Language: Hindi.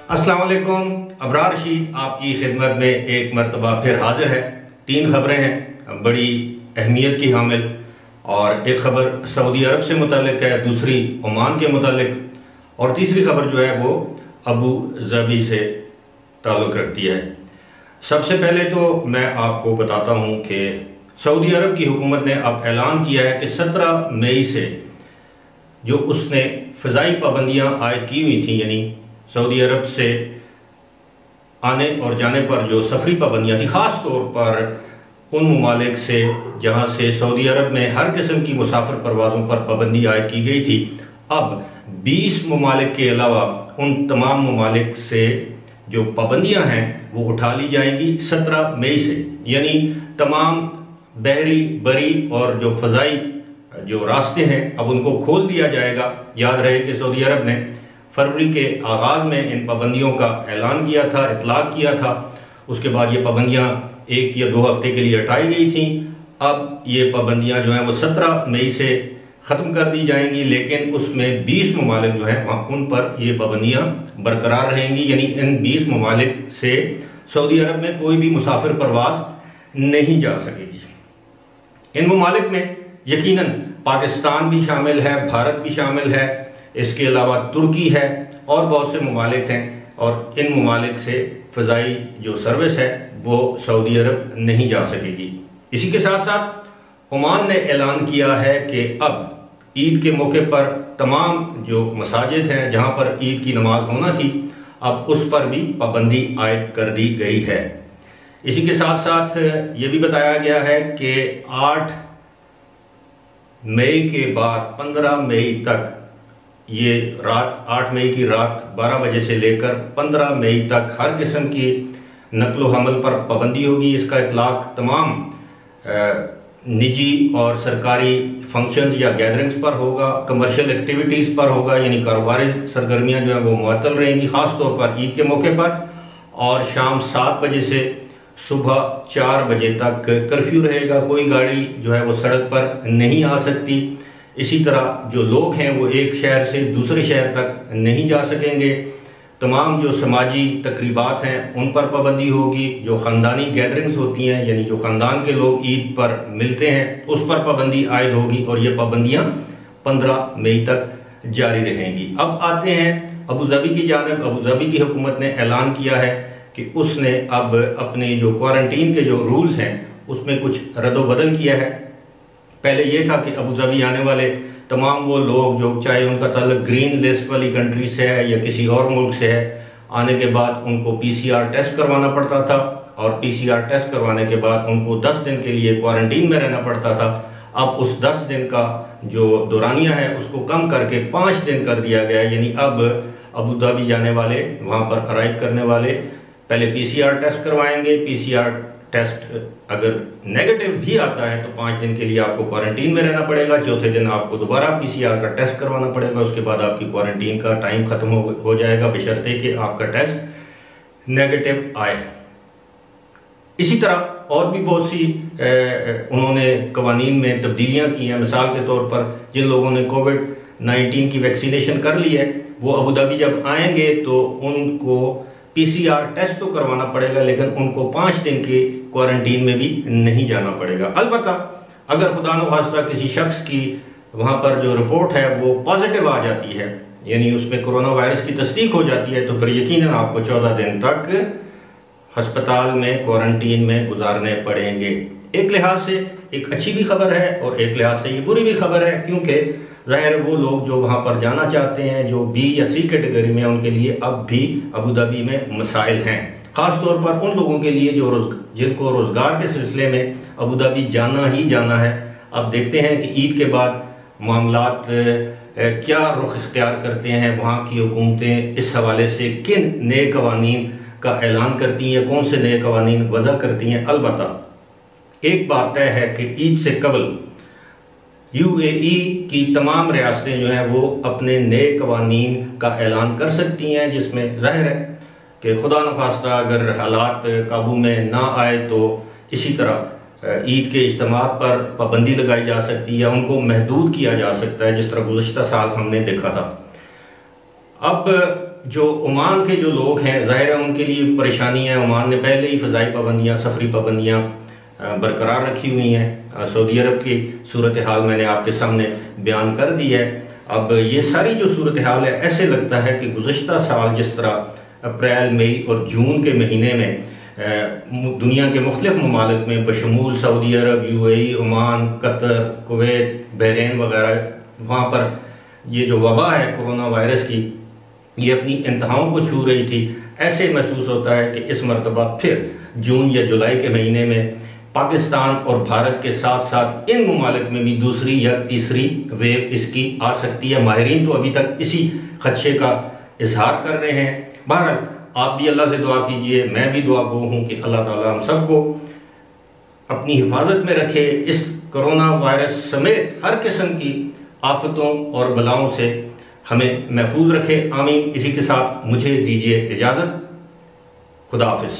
अस्सलाम वालेकुम। अबरार रशीद आपकी खिदमत में एक मरतबा फिर हाजिर है। 3 खबरें हैं बड़ी अहमियत की हामिल, और एक खबर सऊदी अरब से मुतालिक है, दूसरी ओमान के मुतालिक, और तीसरी खबर जो है वो अबू धाबी से ताल्लुक़ रखती है। सबसे पहले तो मैं आपको बताता हूँ कि सऊदी अरब की हुकूमत ने अब ऐलान किया है कि 17 मई से जो उसने फ़िज़ाई पाबंदियाँ आयद की हुई थी, यानी सऊदी अरब से आने और जाने पर जो सफरी पाबंदियाँ थी, ख़ास तौर पर उन ममालिक से जहाँ से सऊदी अरब में हर किस्म की मुसाफिर परवाज़ों पर पाबंदी आयद की गई थी, अब 20 ममालिक के अलावा उन तमाम ममालिक से जो पाबंदियाँ हैं वो उठा ली जाएंगी 17 मई से। यानी तमाम बहरी, बरी और जो फ़ज़ाई जो रास्ते हैं अब उनको खोल दिया जाएगा। याद रहे कि सऊदी अरब ने फरवरी के आगाज़ में इन पाबंदियों का ऐलान किया था, इतलाक़ किया था। उसके बाद ये पाबंदियाँ 1 या 2 हफ्ते के लिए हटाई गई थी। अब ये पाबंदियाँ जो हैं वो 17 मई से ख़त्म कर दी जाएंगी, लेकिन उसमें 20 ममालिक जो हैं वहाँ उन पर ये पाबंदियाँ बरकरार रहेंगी। यानी इन 20 ममालिक से सऊदी अरब में कोई भी मुसाफिर परवाज़ नहीं जा सकेगी। इन ममालिक में यकीनन पाकिस्तान भी शामिल है, भारत भी शामिल है, इसके अलावा तुर्की है और बहुत से ममालिक हैं, और इन ममालिक से फ़ज़ाई जो सर्विस है वो सऊदी अरब नहीं जा सकेगी। इसी के साथ साथ ओमान ने ऐलान किया है कि अब ईद के मौके पर तमाम जो मसाजिद हैं जहाँ पर ईद की नमाज होना थी, अब उस पर भी पाबंदी आयद कर दी गई है। इसी के साथ साथ ये भी बताया गया है कि 8 मई के बाद 15 मई तक, ये रात 8 मई की रात 12 बजे से लेकर 15 मई तक हर किस्म की नकलो हमल पर पाबंदी होगी। इसका इतलाक़ तमाम निजी और सरकारी फंक्शंस या गैदरिंग्स पर होगा, कमर्शियल एक्टिविटीज़ पर होगा, यानी कारोबारी सरगर्मियाँ जो हैं वो मुअत्तल रहेंगी, ख़ास तौर पर ईद के मौके पर। और शाम 7 बजे से सुबह 4 बजे तक कर्फ्यू रहेगा। कोई गाड़ी जो है वो सड़क पर नहीं आ सकती। इसी तरह जो लोग हैं वो एक शहर से दूसरे शहर तक नहीं जा सकेंगे। तमाम जो समाजी तकरीबात हैं उन पर पाबंदी होगी। जो ख़ानदानी गैदरिंग्स होती हैं, यानी जो ख़ानदान के लोग ईद पर मिलते हैं, उस पर पाबंदी आयद होगी, और ये पाबंदियाँ 15 मई तक जारी रहेंगी। अब आते हैं अबू धाबी की जानिब। अबू धाबी की हुकूमत ने ऐलान किया है कि उसने अब अपने जो क्वारंटीन के जो रूल्स हैं उसमें कुछ रद्दोबदल किया है। पहले ये था कि अबू धाबी आने वाले तमाम वो लोग जो चाहे उनका ताल्लुक ग्रीन लिस्ट वाली कंट्री से है या किसी और मुल्क से है, आने के बाद उनको PCR टेस्ट करवाना पड़ता था, और PCR टेस्ट करवाने के बाद उनको 10 दिन के लिए क्वारंटीन में रहना पड़ता था। अब उस 10 दिन का जो दौरानिया है उसको कम करके 5 दिन कर दिया गया। यानी अब अबू धाबी जाने वाले, वहाँ पर अराइव करने वाले पहले PCR टेस्ट करवाएंगे। PCR टेस्ट अगर नेगेटिव भी आता है तो 5 दिन के लिए आपको क्वारंटीन में रहना पड़ेगा। चौथे दिन आपको दोबारा PCR का टेस्ट करवाना पड़ेगा। उसके बाद आपकी क्वारंटीन का टाइम खत्म हो जाएगा, बशर्ते कि आपका टेस्ट नेगेटिव आए। इसी तरह और भी बहुत सी उन्होंने कवानीन में तब्दीलियां की हैं। मिसाल के तौर पर जिन लोगों ने COVID-19 की वैक्सीनेशन कर ली है, वो अबू धाबी जब आएंगे तो उनको PCR टेस्ट तो करवाना पड़ेगा, लेकिन उनको 5 दिन के क्वारंटीन में भी नहीं जाना पड़ेगा। अलबत्ता अगर खुदा न खास्ता किसी शख्स की वहाँ पर जो रिपोर्ट है वो पॉजिटिव आ जाती है, यानी उसमें कोरोना वायरस की तस्दीक हो जाती है, तो फिर यकीनन आपको 14 दिन तक अस्पताल में क्वारंटीन में गुजारने पड़ेंगे। एक लिहाज से एक अच्छी भी खबर है और एक लिहाज से ये बुरी भी खबर है, क्योंकि ज़ाहिर वो लोग जो वहाँ पर जाना चाहते हैं, जो B या C कैटेगरी में, उनके लिए अब भी अबू धाबी में मसाइल हैं। ख़ास तौर पर उन लोगों के लिए जिनको रोज़गार के सिलसिले में अबू धाबी जाना ही जाना है। अब देखते हैं कि ईद के बाद मामलात क्या रुख इख्तियार करते हैं, वहाँ की हुकूमतें इस हवाले से किन नए कवानीन का ऐलान करती हैं, कौन से नए कवानीन वज़ा करती हैं। अलबत्ता एक बात तय है कि ईद से कबल UAE की तमाम रियासतें जो हैं वो अपने नए कवानीन का ऐलान कर सकती हैं, जिसमें ज़ाहिर है कि खुदा न खास्ता अगर हालात काबू में ना आए तो इसी तरह ईद के इज्तिमात पर पाबंदी लगाई जा सकती है या उनको महदूद किया जा सकता है, जिस तरह गुज़श्ता साल हमने देखा था। अब जो ओमान के जो लोग हैं, ज़ाहिर है उनके लिए परेशानी है। ओमान ने पहले ही फ़ज़ाई पाबंदियाँ, सफरी पाबंदियाँ बरकरार रखी हुई हैं। सऊदी अरब की सूरत हाल मैंने आपके सामने बयान कर दी है। अब ये सारी जो सूरत हाल है, ऐसे लगता है कि गुज़श्ता साल जिस तरह अप्रैल, मई और जून के महीने में दुनिया के मुख्तलिफ ममालिक में बशमूल सऊदी अरब, UAE, Oman, Qatar, Kuwait, Bahrain वगैरह, वहाँ पर ये जो वबा है कोरोना वायरस की, ये अपनी इंतहाओं को छू रही थी। ऐसे महसूस होता है कि इस मरतबा फिर जून या जुलाई के महीने में पाकिस्तान और भारत के साथ साथ इन ममालिक में भी दूसरी या तीसरी वेव इसकी आ सकती है। माहिरीन तो अभी तक इसी खदशे का इजहार कर रहे हैं। बहरहाल आप भी अल्लाह से दुआ कीजिए, मैं भी दुआ गो हूँ कि अल्लाह ताला हम सबको अपनी हिफाजत में रखे, इस कोरोना वायरस समेत हर किस्म की आफतों और बलाओं से हमें महफूज रखे। आमीन। इसी के साथ मुझे दीजिए इजाज़त। खुदा हाफिज।